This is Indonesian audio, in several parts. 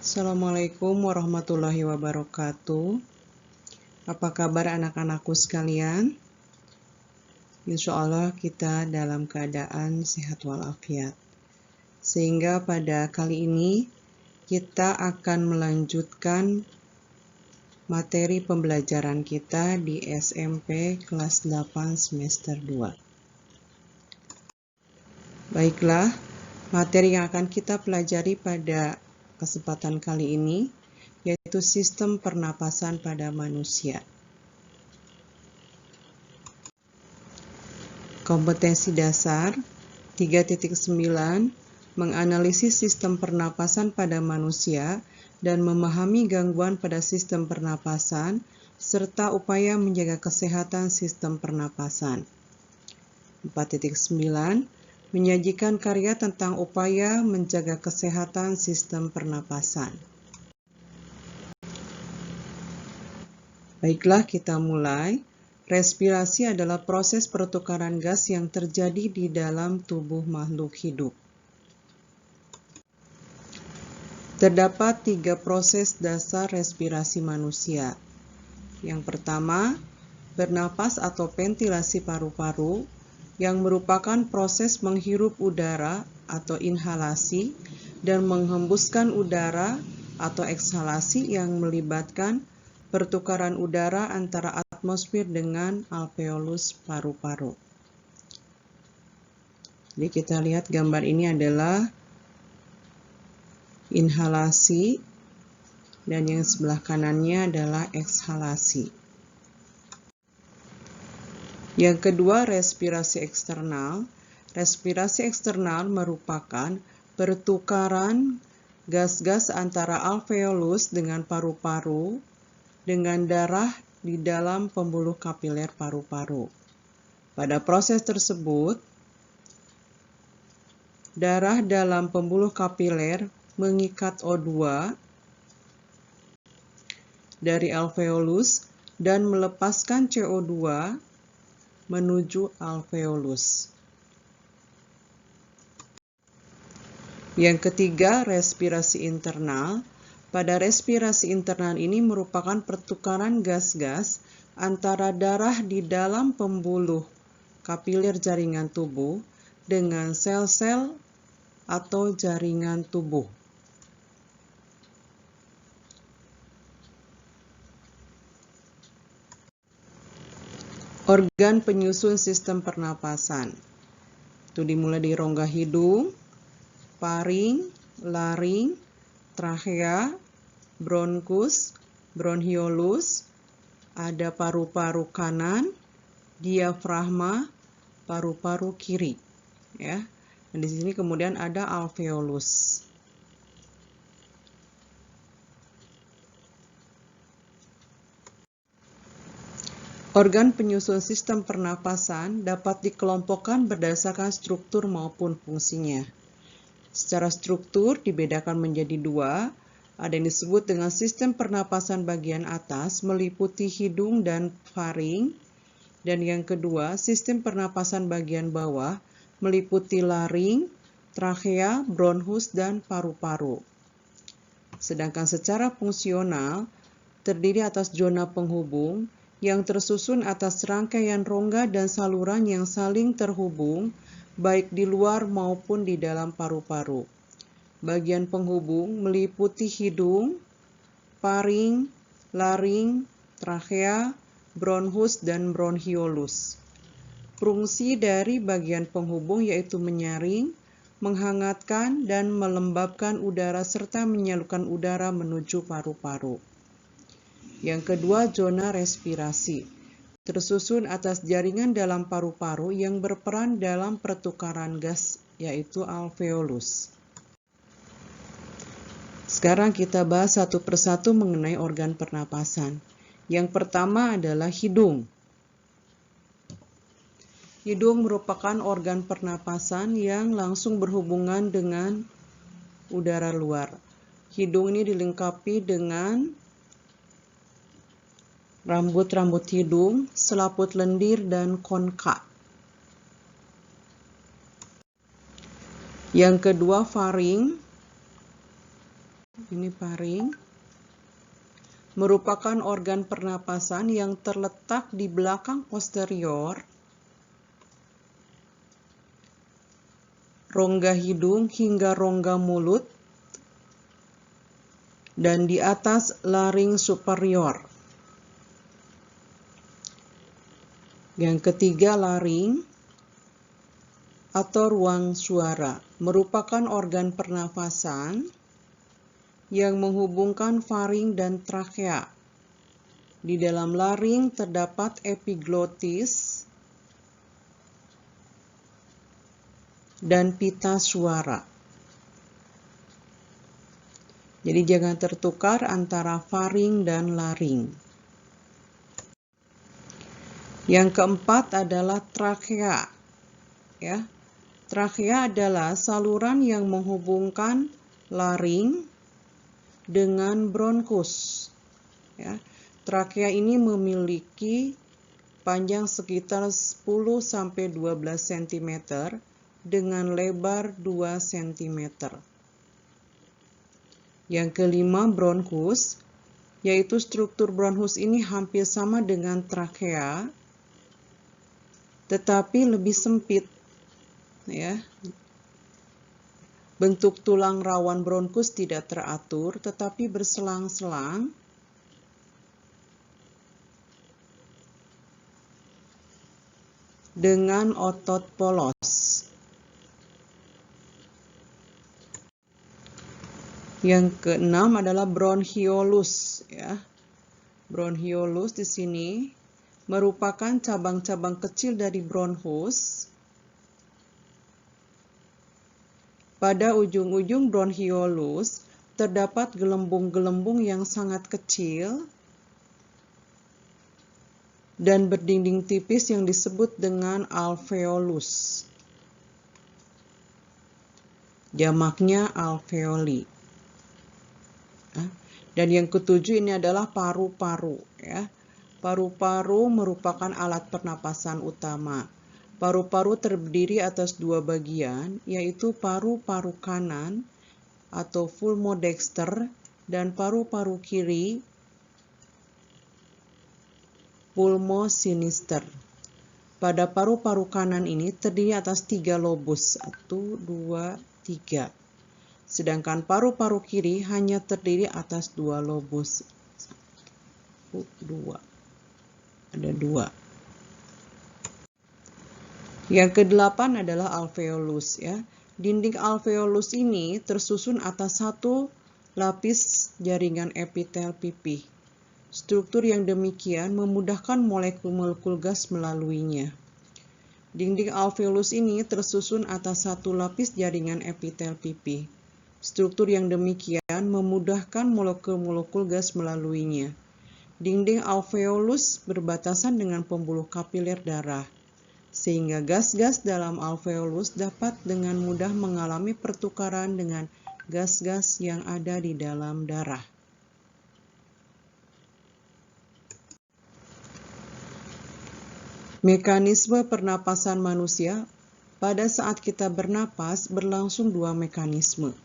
Assalamualaikum warahmatullahi wabarakatuh. Apa kabar anak-anakku sekalian? Insya Allah kita dalam keadaan sehat walafiat. Sehingga pada kali ini kita akan melanjutkan materi pembelajaran kita di SMP kelas 8 semester 2. Baiklah, materi yang akan kita pelajari pada kesempatan kali ini yaitu sistem pernapasan pada manusia. Kompetensi dasar 3.9 menganalisis sistem pernapasan pada manusia dan memahami gangguan pada sistem pernapasan serta upaya menjaga kesehatan sistem pernapasan. 4.9 menyajikan karya tentang upaya menjaga kesehatan sistem pernapasan. Baiklah, kita mulai. Respirasi adalah proses pertukaran gas yang terjadi di dalam tubuh makhluk hidup. Terdapat 3 proses dasar respirasi manusia. Yang pertama, bernapas atau ventilasi paru-paru, yang merupakan proses menghirup udara atau inhalasi dan menghembuskan udara atau eksalasi yang melibatkan pertukaran udara antara atmosfer dengan alveolus paru-paru. Jadi kita lihat gambar ini adalah inhalasi dan yang sebelah kanannya adalah ekshalasi. Yang kedua, respirasi eksternal. Respirasi eksternal merupakan pertukaran gas-gas antara alveolus dengan paru-paru dengan darah di dalam pembuluh kapiler paru-paru. Pada proses tersebut, darah dalam pembuluh kapiler mengikat O2 dari alveolus dan melepaskan CO2 menuju alveolus. Yang ketiga, respirasi internal. Pada respirasi internal ini merupakan pertukaran gas-gas antara darah di dalam pembuluh kapiler jaringan tubuh dengan sel-sel atau jaringan tubuh. Organ penyusun sistem pernapasan. Itu dimulai dari rongga hidung, paring, laring, trachea, bronkus, bronhiolus, ada paru-paru kanan, diafragma, paru-paru kiri, ya. Dan di sini kemudian ada alveolus. Organ penyusun sistem pernapasan dapat dikelompokkan berdasarkan struktur maupun fungsinya. Secara struktur dibedakan menjadi 2, ada yang disebut dengan sistem pernapasan bagian atas meliputi hidung dan faring, dan yang kedua sistem pernapasan bagian bawah meliputi laring, trachea, bronchus, dan paru-paru. Sedangkan secara fungsional terdiri atas zona penghubung yang tersusun atas rangkaian rongga dan saluran yang saling terhubung baik di luar maupun di dalam paru-paru. Bagian penghubung meliputi hidung, paring, laring, trachea, bronchus, dan bronhiolus. Fungsi dari bagian penghubung yaitu menyaring, menghangatkan, dan melembabkan udara serta menyalurkan udara menuju paru-paru. Yang kedua, zona respirasi. Tersusun atas jaringan dalam paru-paru yang berperan dalam pertukaran gas, yaitu alveolus. Sekarang kita bahas satu persatu mengenai organ pernapasan. Yang pertama adalah hidung. Hidung merupakan organ pernapasan yang langsung berhubungan dengan udara luar. Hidung ini dilengkapi dengan rambut-rambut hidung, selaput lendir, dan konka. Yang kedua, faring. Ini faring. Merupakan organ pernapasan yang terletak di belakang posterior rongga hidung hingga rongga mulut dan di atas laring superior. Yang ketiga, laring atau ruang suara merupakan organ pernafasan yang menghubungkan faring dan trakea. Di dalam laring terdapat epiglotis dan pita suara. Jadi jangan tertukar antara faring dan laring. Yang keempat adalah trakea. Ya. Trakea adalah saluran yang menghubungkan laring dengan bronkus. Ya. Trakea ini memiliki panjang sekitar 10-12 cm dengan lebar 2 cm. Yang kelima, bronkus, yaitu struktur bronkus ini hampir sama dengan trakea, tetapi lebih sempit. Ya. Bentuk tulang rawan bronkus tidak teratur, tetapi berselang-selang dengan otot polos. Yang keenam adalah bronchiolus. Ya. Bronchiolus di sini merupakan cabang-cabang kecil dari bronchus. Pada ujung-ujung bronchiolus terdapat gelembung-gelembung yang sangat kecil dan berdinding tipis yang disebut dengan alveolus. Jamaknya alveoli. Dan yang ketujuh ini adalah paru-paru. Ya. Paru-paru merupakan alat pernapasan utama. Paru-paru terdiri atas dua bagian, yaitu paru-paru kanan atau pulmodexter dan paru-paru kiri, pulmosinister. Pada paru-paru kanan ini terdiri atas 3 lobus, 1, 2, 3. Sedangkan paru-paru kiri hanya terdiri atas 2 lobus. 1, 2. Ada 2. Yang kedelapan adalah alveolus. Ya. Dinding alveolus ini tersusun atas satu lapis jaringan epitel pipih. Struktur yang demikian memudahkan molekul-molekul gas melaluinya. Dinding alveolus ini tersusun atas satu lapis jaringan epitel pipih. Struktur yang demikian memudahkan molekul-molekul gas melaluinya. Dinding alveolus berbatasan dengan pembuluh kapiler darah, sehingga gas-gas dalam alveolus dapat dengan mudah mengalami pertukaran dengan gas-gas yang ada di dalam darah. Mekanisme pernapasan manusia pada saat kita bernapas berlangsung 2 mekanisme.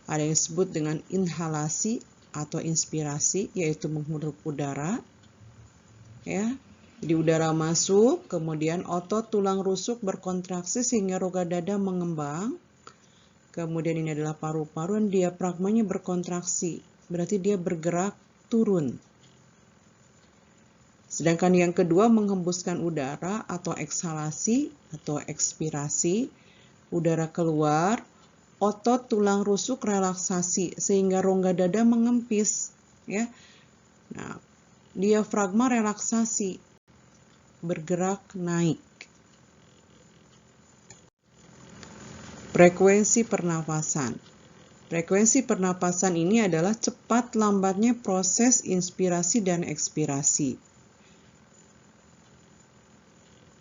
Ada yang disebut dengan inhalasi atau inspirasi, yaitu menghirup udara. Ya. Jadi udara masuk, kemudian otot tulang rusuk berkontraksi sehingga rongga dada mengembang. Kemudian ini adalah paru-paru dan diafragmanya berkontraksi, berarti dia bergerak turun. Sedangkan yang kedua menghembuskan udara atau eksalasi atau ekspirasi, udara keluar, otot tulang rusuk relaksasi sehingga rongga dada mengempis. Ya. Nah, diafragma relaksasi, bergerak naik. Frekuensi pernapasan. Frekuensi pernapasan ini adalah cepat lambatnya proses inspirasi dan ekspirasi.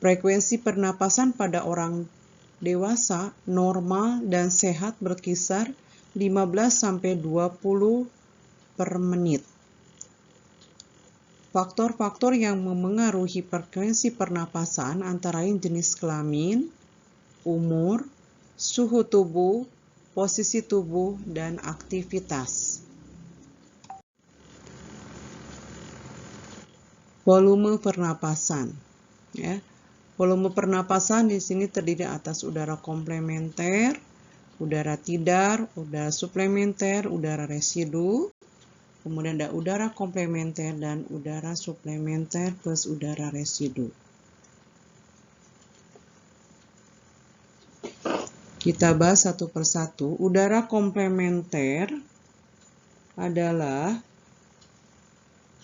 Frekuensi pernapasan pada orang dewasa normal dan sehat berkisar 15-20 per menit. Faktor-faktor yang memengaruhi frekuensi pernapasan antara lain jenis kelamin, umur, suhu tubuh, posisi tubuh, dan aktivitas. Volume pernapasan, ya. Volume pernapasan di sini terdiri atas udara komplementer, udara tidar, udara suplementer, udara residu, kemudian ada udara komplementer dan udara suplementer plus udara residu. Kita bahas satu persatu. Udara komplementer adalah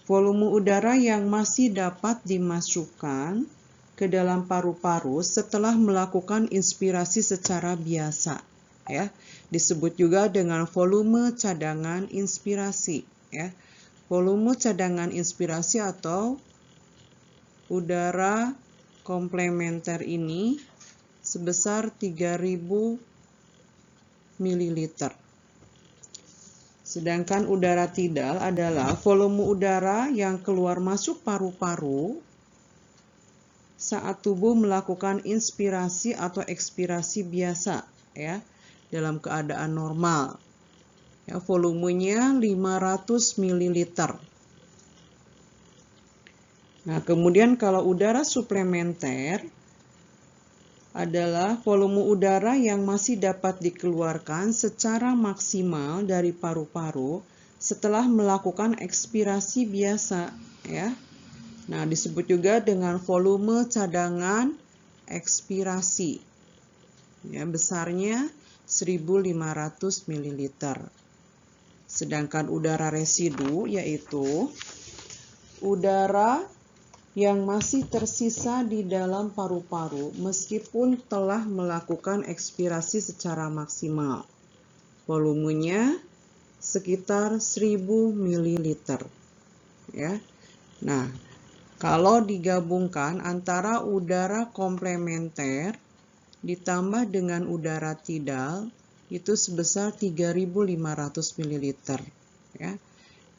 volume udara yang masih dapat dimasukkan ke dalam paru-paru setelah melakukan inspirasi secara biasa, ya. Disebut juga dengan volume cadangan inspirasi, ya. Volume cadangan inspirasi atau udara komplementer ini sebesar 3000 ml. Sedangkan udara tidal adalah volume udara yang keluar masuk paru-paru saat tubuh melakukan inspirasi atau ekspirasi biasa, ya, dalam keadaan normal. Ya, volumenya 500 ml. Nah, kemudian kalau udara suplementer adalah volume udara yang masih dapat dikeluarkan secara maksimal dari paru-paru setelah melakukan ekspirasi biasa, ya. Nah, disebut juga dengan volume cadangan ekspirasi. Ya, besarnya 1500 ml. Sedangkan udara residu yaitu udara yang masih tersisa di dalam paru-paru meskipun telah melakukan ekspirasi secara maksimal. Volumenya sekitar 1000 ml. Ya. Nah, kalau digabungkan antara udara komplementer ditambah dengan udara tidal itu sebesar 3500 ml. Ya.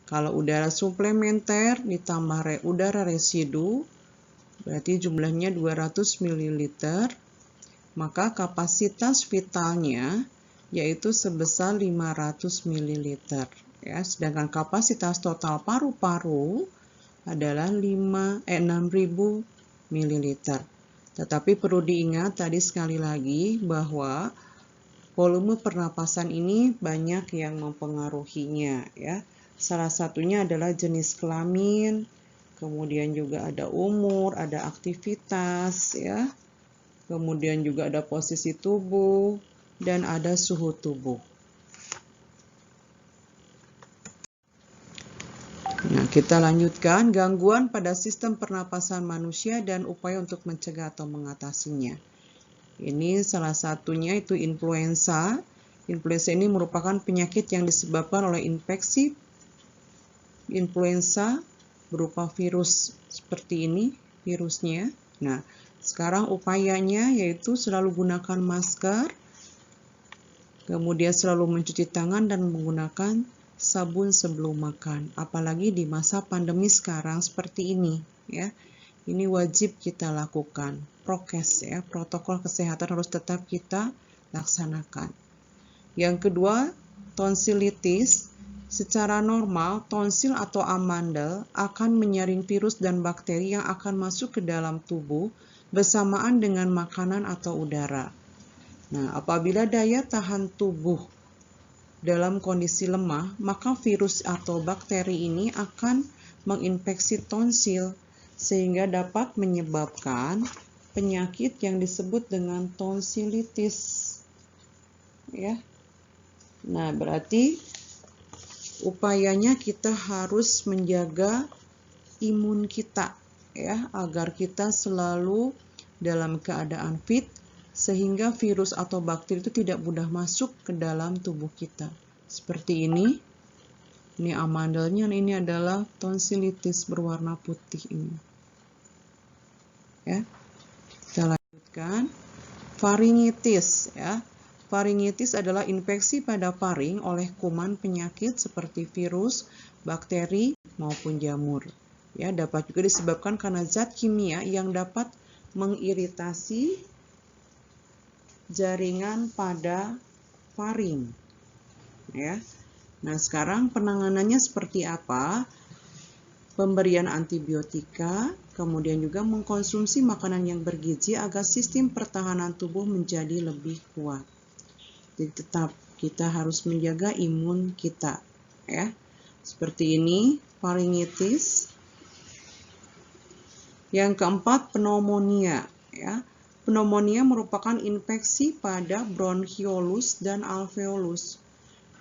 Kalau udara suplementer ditambah udara residu, berarti jumlahnya 200 ml, maka kapasitas vitalnya yaitu sebesar 500 ml. Ya, sedangkan kapasitas total paru-paru adalah 6000 ml. Tetapi perlu diingat tadi sekali lagi bahwa volume pernapasan ini banyak yang mempengaruhinya, ya. Salah satunya adalah jenis kelamin, kemudian juga ada umur, ada aktivitas, ya. Kemudian juga ada posisi tubuh dan ada suhu tubuh. Nah, kita lanjutkan gangguan pada sistem pernapasan manusia dan upaya untuk mencegah atau mengatasinya. Ini salah satunya itu influenza. Influenza ini merupakan penyakit yang disebabkan oleh infeksi influenza berupa virus seperti ini, virusnya. Nah, sekarang upayanya yaitu selalu gunakan masker, kemudian selalu mencuci tangan dan menggunakan sabun sebelum makan. Apalagi di masa pandemi sekarang seperti ini, ya. Ini wajib kita lakukan. Prokes, ya, protokol kesehatan harus tetap kita laksanakan. Yang kedua, tonsilitis. Secara normal, tonsil atau amandel akan menyaring virus dan bakteri yang akan masuk ke dalam tubuh bersamaan dengan makanan atau udara. Nah, apabila daya tahan tubuh dalam kondisi lemah, maka virus atau bakteri ini akan menginfeksi tonsil sehingga dapat menyebabkan penyakit yang disebut dengan tonsilitis. Ya. Nah, berarti upayanya kita harus menjaga imun kita, ya, agar kita selalu dalam keadaan fit sehingga virus atau bakteri itu tidak mudah masuk ke dalam tubuh kita. Seperti ini. Ini amandelnya, ini adalah tonsilitis berwarna putih ini. Ya. Kita lanjutkan. Faringitis, ya. Faringitis adalah infeksi pada faring oleh kuman penyakit seperti virus, bakteri, maupun jamur. Ya, dapat juga disebabkan karena zat kimia yang dapat mengiritasi jaringan pada faring. Ya. Nah, sekarang penanganannya seperti apa? pemberian antibiotika, kemudian juga mengkonsumsi makanan yang bergizi agar sistem pertahanan tubuh menjadi lebih kuat. Jadi tetap kita harus menjaga imun kita, ya. Seperti ini, faringitis. Yang keempat, pneumonia, ya. Pneumonia merupakan infeksi pada bronchiolus dan alveolus.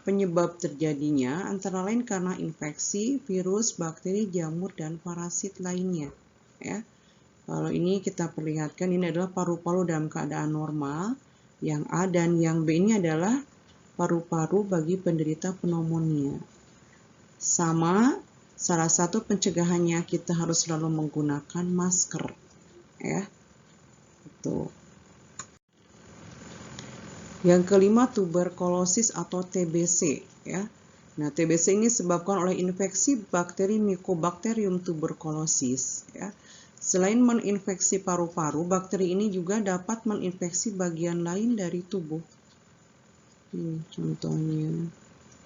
Penyebab terjadinya antara lain karena infeksi, virus, bakteri, jamur, dan parasit lainnya. Ya. Kalau ini kita perlihatkan, ini adalah paru-paru dalam keadaan normal. Yang A dan yang B ini adalah paru-paru bagi penderita pneumonia. Sama, salah satu pencegahannya kita harus selalu menggunakan masker. Ya. Itu. Yang kelima, tuberkulosis atau TBC, ya. Nah, TBC ini disebabkan oleh infeksi bakteri Mycobacterium tuberculosis, ya. Selain menginfeksi paru-paru, bakteri ini juga dapat menginfeksi bagian lain dari tubuh. Ini contohnya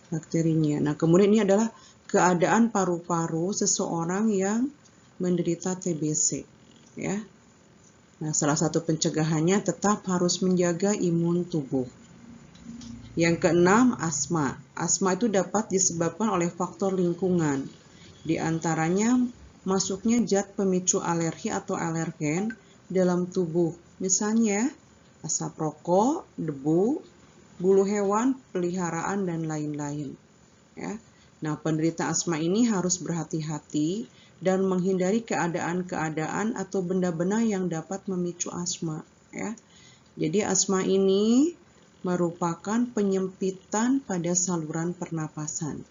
bakterinya. Nah, kemudian ini adalah keadaan paru-paru seseorang yang menderita TBC, ya. Nah, salah satu pencegahannya tetap harus menjaga imun tubuh. Yang keenam, asma. Asma itu dapat disebabkan oleh faktor lingkungan. Di antaranya masuknya zat pemicu alergi atau alergen dalam tubuh. Misalnya, asap rokok, debu, bulu hewan, peliharaan, dan lain-lain. Ya. Nah, penderita asma ini harus berhati-hati dan menghindari keadaan-keadaan atau benda-benda yang dapat memicu asma. Ya. Jadi asma ini merupakan penyempitan pada saluran pernapasan.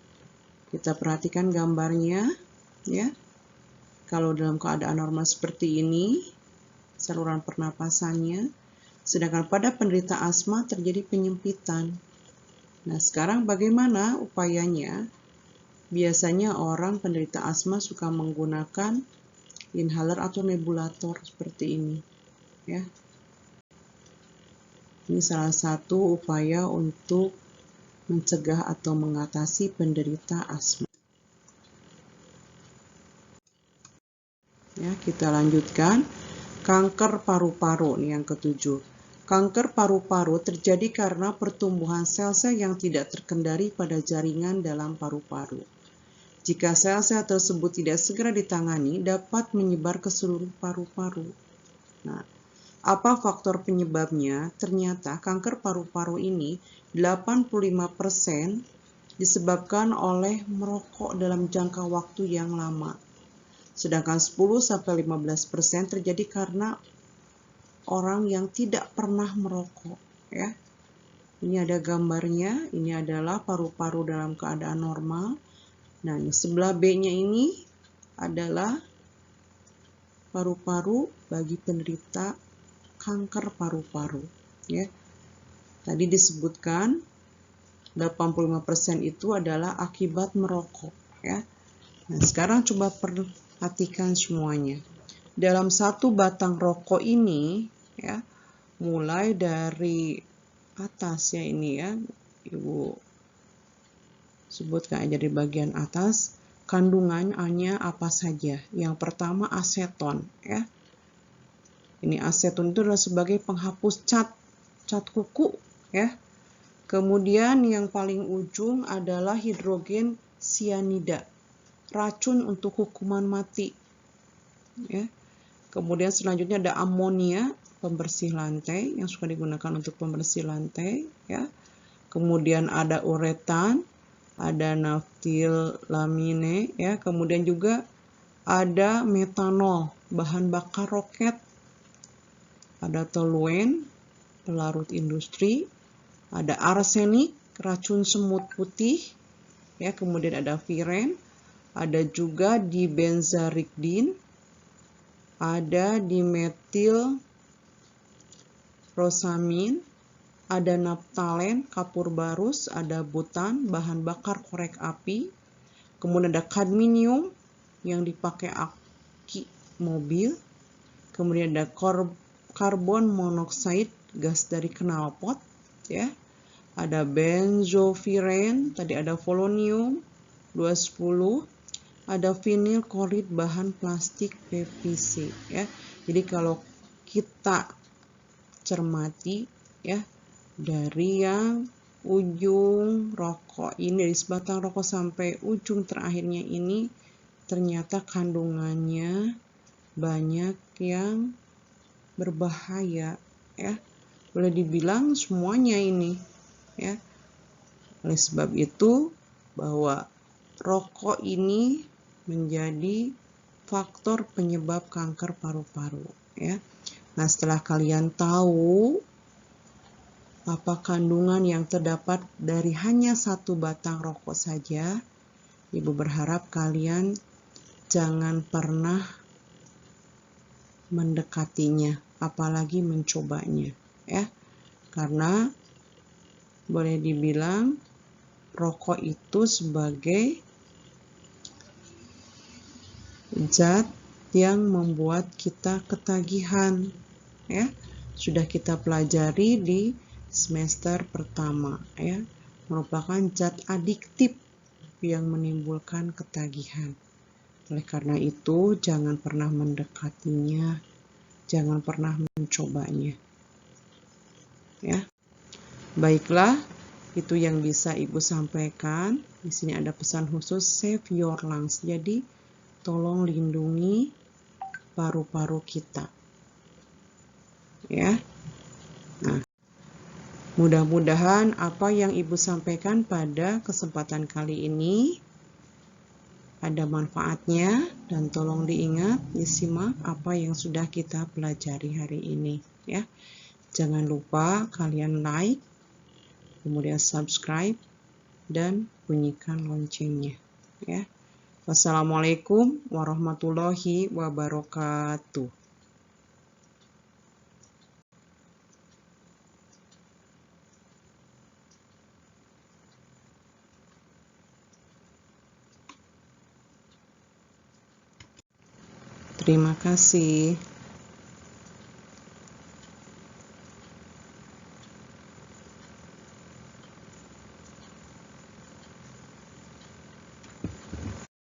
Kita perhatikan gambarnya, ya. Kalau dalam keadaan normal seperti ini, saluran pernapasannya, sedangkan pada penderita asma terjadi penyempitan. Nah, sekarang bagaimana upayanya? Biasanya orang penderita asma suka menggunakan inhaler atau nebulator seperti ini, ya. Ini salah satu upaya untuk mencegah atau mengatasi penderita asma. Ya, kita lanjutkan. Kanker paru-paru, nih yang ketujuh. Kanker paru-paru terjadi karena pertumbuhan sel-sel yang tidak terkendali pada jaringan dalam paru-paru. Jika sel-sel tersebut tidak segera ditangani, dapat menyebar ke seluruh paru-paru. Nah, apa faktor penyebabnya? Ternyata kanker paru-paru ini 85% disebabkan oleh merokok dalam jangka waktu yang lama. Sedangkan 10-15% terjadi karena orang yang tidak pernah merokok, ya. Ini ada gambarnya, ini adalah paru-paru dalam keadaan normal. Nah, yang sebelah B-nya ini adalah paru-paru bagi penderita kanker paru-paru, ya. Tadi disebutkan 85% itu adalah akibat merokok, ya. Nah, sekarang coba perhatikan semuanya. Dalam satu batang rokok ini, ya, mulai dari atas ya ini ya, Ibu sebutkan aja di bagian atas, kandungannya apa saja. Yang pertama aseton, ya. Ini aseton itu adalah sebagai penghapus cat kuku, ya. Kemudian yang paling ujung adalah hidrogen sianida, racun untuk hukuman mati, ya. Kemudian selanjutnya ada amonia, pembersih lantai yang suka digunakan untuk pembersih lantai, ya. Kemudian ada uretan, ada naftilamine, ya. Kemudian juga ada metanol, bahan bakar roket. Ada toluen, pelarut industri. Ada arsenik, racun semut putih, ya. Kemudian ada viren, ada juga dibenzarikdin, ada dimetil rosamin, ada naftalen, kapur barus, ada butan, bahan bakar korek api, kemudian ada kadmium yang dipakai aki mobil, kemudian ada karbon monoksida, gas dari knalpot, ya. Ada benzoviren, tadi ada polonium 210, ada vinil klorid bahan plastik PVC ya. Jadi kalau kita cermati ya, dari yang ujung rokok ini, dari sebatang rokok sampai ujung terakhirnya ini, ternyata kandungannya banyak yang berbahaya ya. Boleh dibilang semuanya ini ya. Oleh sebab itu, bahwa rokok ini menjadi faktor penyebab kanker paru-paru ya. Nah, setelah kalian tahu apa kandungan yang terdapat dari hanya satu batang rokok saja, Ibu berharap kalian jangan pernah mendekatinya, apalagi mencobanya ya. Karena boleh dibilang rokok itu sebagai zat yang membuat kita ketagihan ya. Sudah kita pelajari di semester pertama ya, merupakan zat adiktif yang menimbulkan ketagihan. Oleh karena itu, jangan pernah mendekatinya, jangan pernah mencobanya. Ya. Baiklah, itu yang bisa Ibu sampaikan. Di sini ada pesan khusus, save your lungs. Jadi, tolong lindungi paru-paru kita. Ya. Nah, mudah-mudahan apa yang Ibu sampaikan pada kesempatan kali ini ada manfaatnya, dan tolong diingat, disimak apa yang sudah kita pelajari hari ini ya. Jangan lupa kalian like, kemudian subscribe dan bunyikan loncengnya ya. Wassalamualaikum warahmatullahi wabarakatuh. Terima kasih.